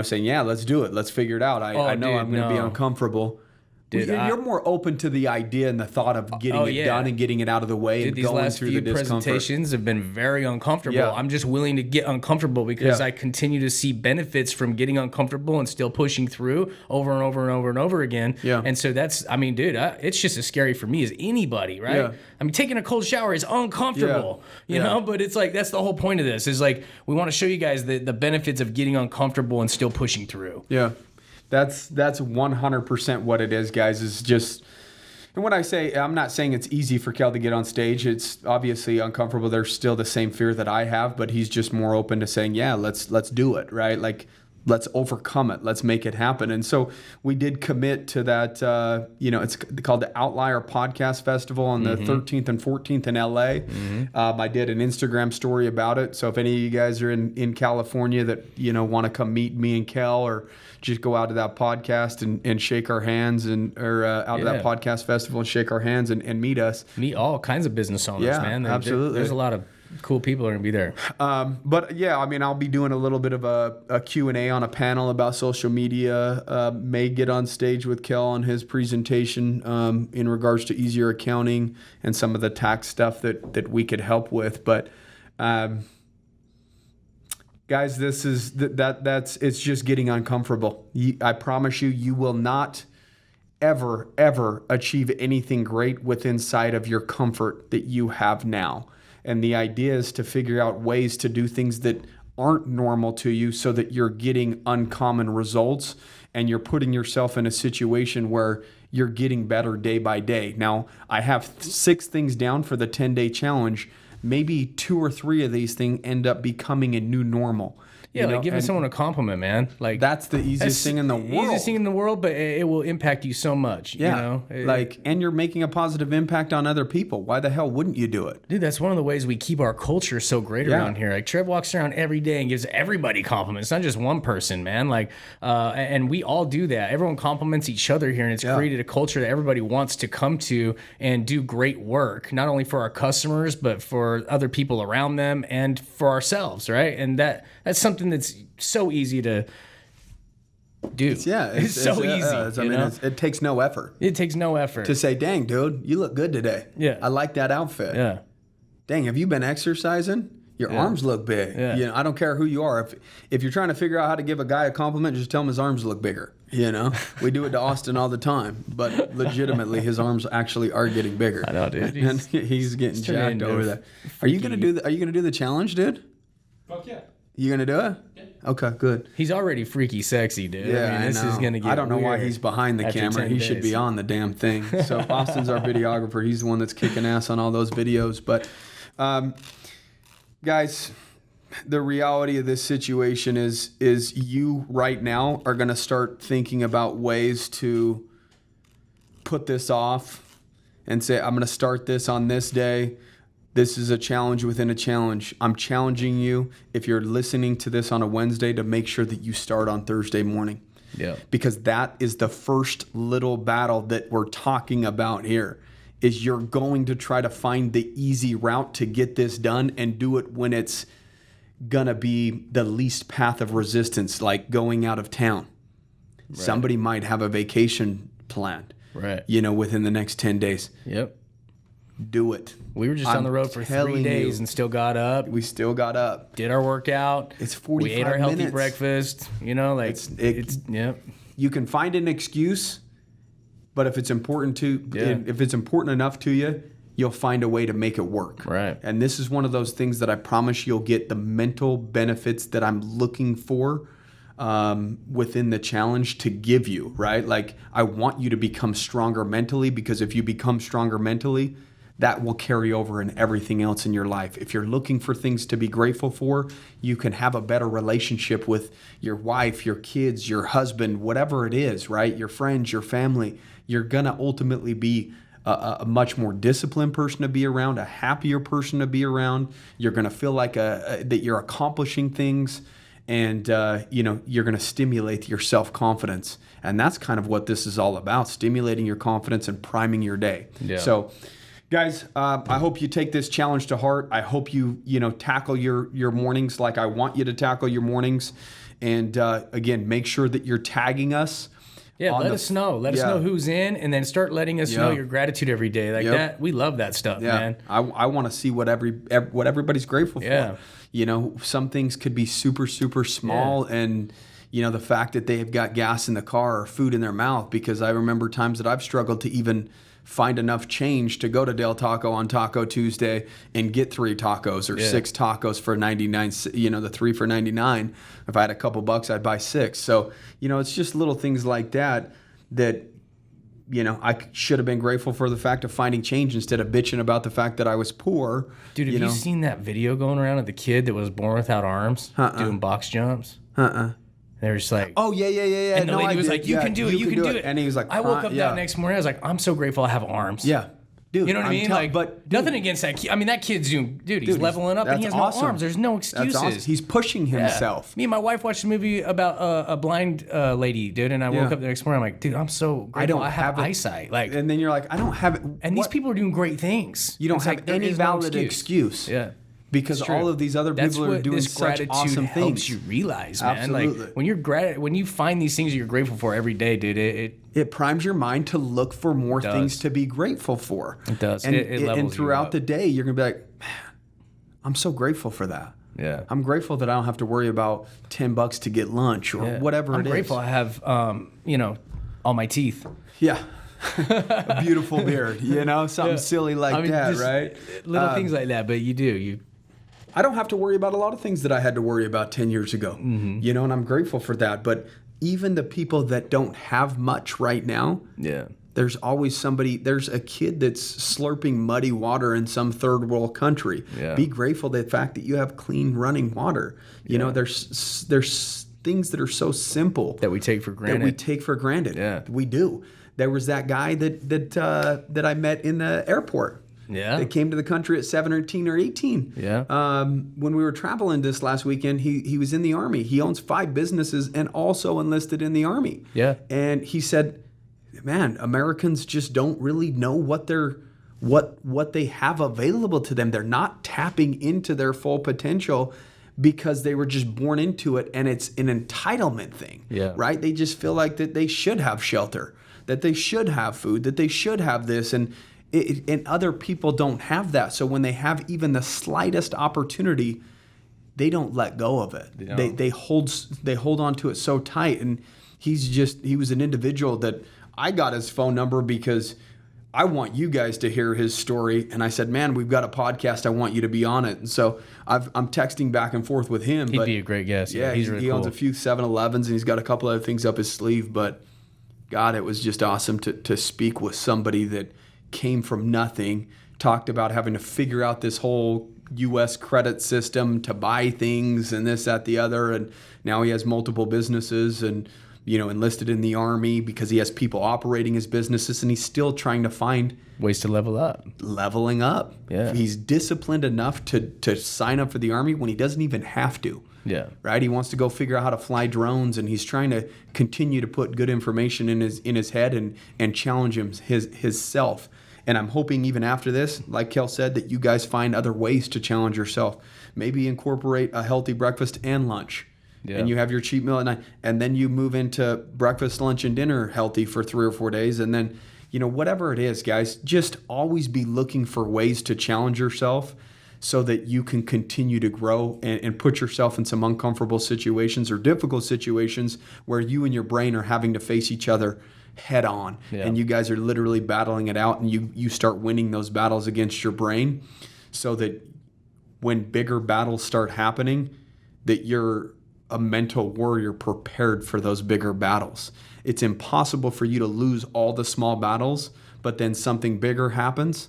saying, yeah, let's do it. Let's figure it out. I know I'm going to be uncomfortable. Dude, you're more open to the idea and the thought of getting it done and getting it out of the way and going through the discomfort. These last few presentations have been very uncomfortable. Yeah. I'm just willing to get uncomfortable because I continue to see benefits from getting uncomfortable and still pushing through over and over and over and over again. Yeah. And so it's just as scary for me as anybody, right? Yeah. I mean, taking a cold shower is uncomfortable, you know, but it's like, that's the whole point of this is like, we want to show you guys the benefits of getting uncomfortable and still pushing through. Yeah. That's 100% what it is, guys. Is just, and when I say, I'm not saying it's easy for Kale to get on stage. It's obviously uncomfortable. There's still the same fear that I have, but he's just more open to saying, yeah, let's do it, right? Like, let's overcome it. Let's make it happen. And so we did commit to that. It's called the Outlier Podcast Festival on the 13th and 14th in LA. I did an Instagram story about it. So if any of you guys are in California that want to come meet me and Kale, or just go out to that podcast and shake our hands, or out to that podcast festival and shake our hands and meet us. Meet all kinds of business owners, man. Absolutely. There's a lot of cool people are going to be there. But yeah, I mean, I'll be doing a little bit of a Q&A on a panel about social media. May get on stage with Kale on his presentation in regards to easier accounting and some of the tax stuff that we could help with. But guys, this is it's just getting uncomfortable. I promise you will not ever achieve anything great within sight of your comfort that you have now. And the idea is to figure out ways to do things that aren't normal to you so that you're getting uncommon results and you're putting yourself in a situation where you're getting better day by day. Now, I have 6 things down for the 10-day challenge. Maybe 2 or 3 of these things end up becoming a new normal. Yeah, giving someone a compliment, man. Like that's the easiest thing in the world. Easiest thing in the world, but it will impact you so much. Yeah, and you're making a positive impact on other people. Why the hell wouldn't you do it? Dude, that's one of the ways we keep our culture so great around here. Like Trev walks around every day and gives everybody compliments, not just one person, man. Like, and we all do that. Everyone compliments each other here, and it's created a culture that everybody wants to come to and do great work, not only for our customers, but for other people around them and for ourselves, right? And that's something that's so easy to do. It's so easy. It takes no effort. It takes no effort to say, "Dang, dude, you look good today. Yeah, I like that outfit. Yeah, dang, have you been exercising? Your arms look big. Yeah. I don't care who you are. If you're trying to figure out how to give a guy a compliment, just tell him his arms look bigger. We do it to Austin all the time, but legitimately, his arms actually are getting bigger. I know, dude. And he's getting jacked over that. Are you gonna do the challenge, dude? Fuck yeah. You gonna do it? Yeah. Okay, good. He's already freaky sexy, dude. Yeah, this is gonna get. I don't know why he's behind the camera. He should be on the damn thing. So Austin's our videographer. He's the one that's kicking ass on all those videos. But, guys, the reality of this situation is you right now are gonna start thinking about ways to put this off and say, I'm gonna start this on this day. This is a challenge within a challenge. I'm challenging you, if you're listening to this on a Wednesday, to make sure that you start on Thursday morning. Yeah. Because that is the first little battle that we're talking about here, is you're going to try to find the easy route to get this done and do it when it's going to be the least path of resistance, like going out of town. Right. Somebody might have a vacation planned, right? Within the next 10 days. Yep. Do it. We were just on the road for 3 days and still got up. We still got up. Did our workout. It's 45 minutes. We ate our healthy breakfast. It's yep. You can find an excuse, but if it's important enough to you, you'll find a way to make it work. Right. And this is one of those things that I promise you'll get the mental benefits that I'm looking for within the challenge to give you, right? Like, I want you to become stronger mentally, because if you become stronger mentally, that will carry over in everything else in your life. If you're looking for things to be grateful for, you can have a better relationship with your wife, your kids, your husband, whatever it is, right? Your friends, your family. You're going to ultimately be a much more disciplined person to be around, a happier person to be around. You're going to feel like that you're accomplishing things, and you're going to stimulate your self-confidence. And that's kind of what this is all about, stimulating your confidence and priming your day. Yeah. So, guys, I hope you take this challenge to heart. I hope you tackle your mornings like I want you to tackle your mornings. And again, make sure that you're tagging us. Yeah, let us know. Let us know who's in, and then start letting us know your gratitude every day. Like that, we love that stuff, man. I want to see what everybody's grateful for. Some things could be super, super small, and the fact that they have got gas in the car or food in their mouth. Because I remember times that I've struggled to even find enough change to go to Del Taco on Taco Tuesday and get 3 tacos or 6 tacos for 99, the 3 for 99. If I had a couple bucks, I'd buy 6. So, it's just little things like that I should have been grateful for the fact of finding change instead of bitching about the fact that I was poor. Dude, have you seen that video going around of the kid that was born without arms doing box jumps? They're just like, oh, yeah. And the lady was like, you can do it, you can do it. And he was like, I woke up that next morning, I was like, I'm so grateful I have arms. Yeah. Dude, you know what I mean? But nothing against that kid. I mean, that kid's doing, he's leveling up and he has no arms. There's no excuses. That's awesome. He's pushing himself. Yeah. Me and my wife watched a movie about a blind lady, dude, and I woke up the next morning, I'm like, dude, I'm so grateful I have eyesight. Like, and then you're like, I don't have it. And these people are doing great things. You don't have any valid excuse. Yeah. Because all of these other people are doing such awesome things. Helps you realize, man. Absolutely. Like when you find these things that you're grateful for every day, dude, it primes your mind to look for more things to be grateful for. It does. And, it levels and throughout you up. the day, you're gonna be like, man, I'm so grateful for that. Yeah. I'm grateful that I don't have to worry about $10 to get lunch or whatever it is. I'm grateful I have all my teeth. Yeah. A beautiful beard, something silly like that, right? Little things like that, but you do. I don't have to worry about a lot of things that I had to worry about 10 years ago, and I'm grateful for that. But even the people that don't have much right now, there's always there's a kid that's slurping muddy water in some third world country. Yeah. Be grateful for the fact that you have clean running water. There's things that are so simple that we take for granted. Yeah, we do. There was that guy that I met in the airport. Yeah. That came to the country at 17 or 18. Yeah. When we were traveling this last weekend, he was in the Army. He owns 5 businesses and also enlisted in the Army. Yeah. And he said, man, Americans just don't really know what they have available to them. They're not tapping into their full potential because they were just born into it, and it's an entitlement thing. Yeah. Right? They just feel like that they should have shelter, that they should have food, that they should have this, and other people don't have that. So when they have even the slightest opportunity, they don't let go of it. Yeah. They hold on to it so tight. And he was an individual that I got his phone number because I want you guys to hear his story. And I said, man, we've got a podcast. I want you to be on it. And so I'm texting back and forth with him. He'd be a great guest. Yeah, he's really he cool. owns a few 7-Elevens and he's got a couple other things up his sleeve. But God, it was just awesome to speak with somebody that came from nothing, talked about having to figure out this whole U.S. credit system to buy things and this, that, the other. And now he has multiple businesses and, enlisted in the Army because he has people operating his businesses, and he's still trying to find ways to leveling up. Yeah. He's disciplined enough to sign up for the Army when he doesn't even have to. Yeah. Right? He wants to go figure out how to fly drones, and he's trying to continue to put good information in his head and challenge his self. And I'm hoping even after this, like Kale said, that you guys find other ways to challenge yourself. Maybe incorporate a healthy breakfast and lunch. Yeah. And you have your cheat meal at night. And then you move into breakfast, lunch, and dinner healthy for 3 or 4 days. And then, whatever it is, guys, just always be looking for ways to challenge yourself so that you can continue to grow and put yourself in some uncomfortable situations or difficult situations where you and your brain are having to face each other head on. And you guys are literally battling it out, and you start winning those battles against your brain, so that when bigger battles start happening, that you're a mental warrior prepared for those bigger battles. It's impossible for you to lose all the small battles, but then something bigger happens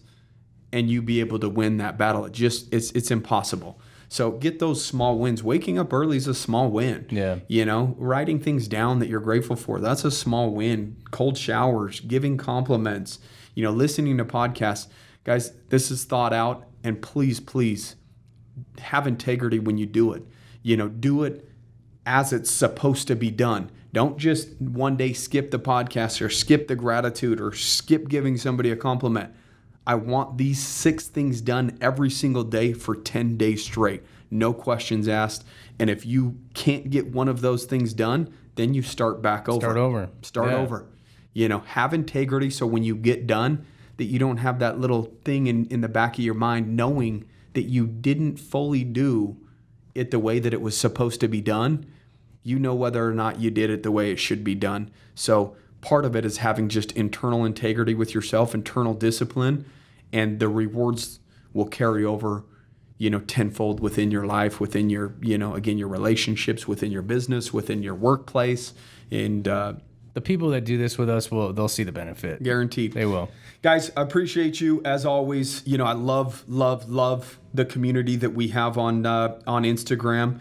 and you be able to win that battle. It's impossible. So get those small wins. Waking up early is a small win. Yeah. You know, writing things down that you're grateful for, that's a small win. Cold showers, giving compliments, you know, listening to podcasts. Guys, this is thought out, and please have integrity when you do it. You know, do it as it's supposed to be done. Don't just one day skip the podcast or skip the gratitude or skip giving somebody a compliment. I want these 6 things done every single day for 10 days straight. No questions asked. And if you can't get one of those things done, then you start back over. Start over. You know, have integrity, so when you get done, that you don't have that little thing in the back of your mind knowing that you didn't fully do it the way that it was supposed to be done. You know whether or not you did it the way it should be done. So part of it is having just internal integrity with yourself, internal discipline, and the rewards will carry over, you know, tenfold within your life, within your, you know, again, your relationships, within your business, within your workplace. And the people that do this with us, they'll see the benefit. Guaranteed. They will. Guys, I appreciate you as always. You know, I love the community that we have on Instagram.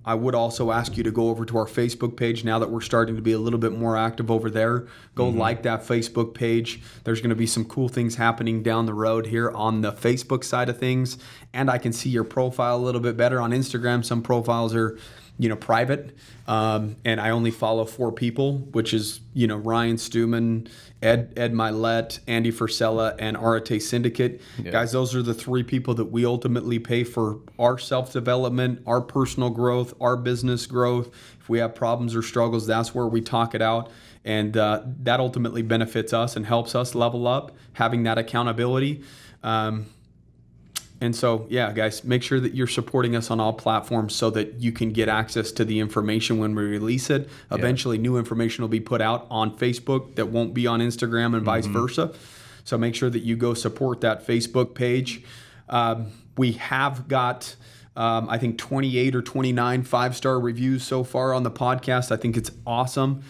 I would also ask you to go over to our Facebook page now that we're starting to be a little bit more active over there. Go like that Facebook page. There's going to be some cool things happening down the road here on the Facebook side of things. And I can see your profile a little bit better on Instagram. Some profiles are, you know, private. And I only follow 4 people, which is, you know, Ryan Stuman, Ed Milet, Andy Frisella, and Arate Syndicate. Yeah. Guys, those are the 3 people that we ultimately pay for our self-development, our personal growth, our business growth. If we have problems or struggles, that's where we talk it out. And that ultimately benefits us and helps us level up, having that accountability. And so, yeah, guys, make sure that you're supporting us on all platforms so that you can get access to the information when we release it. Eventually, new information will be put out on Facebook that won't be on Instagram and vice versa. So make sure that you go support that Facebook page. We have got, I think, 28 or 29 5-star reviews so far on the podcast. I think it's awesome.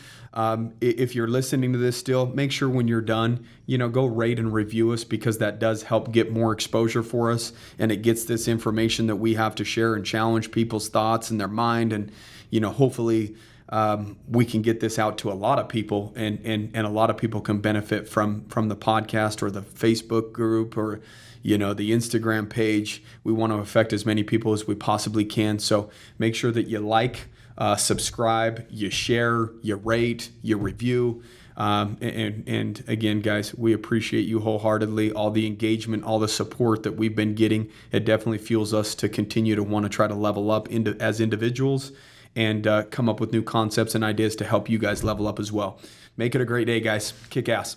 If you're listening to this still, make sure when you're done, you know, go rate and review us, because that does help get more exposure for us, and it gets this information that we have to share and challenge people's thoughts and their mind. And, you know, hopefully we can get this out to a lot of people, and a lot of people can benefit from the podcast or the Facebook group or, you know, the Instagram page. We want to affect as many people as we possibly can. So make sure that you like, subscribe, you share, you rate, you review. And again, guys, we appreciate you wholeheartedly. All the engagement, all the support that we've been getting, it definitely fuels us to continue to want to try to level up as individuals and come up with new concepts and ideas to help you guys level up as well. Make it a great day, guys. Kick ass.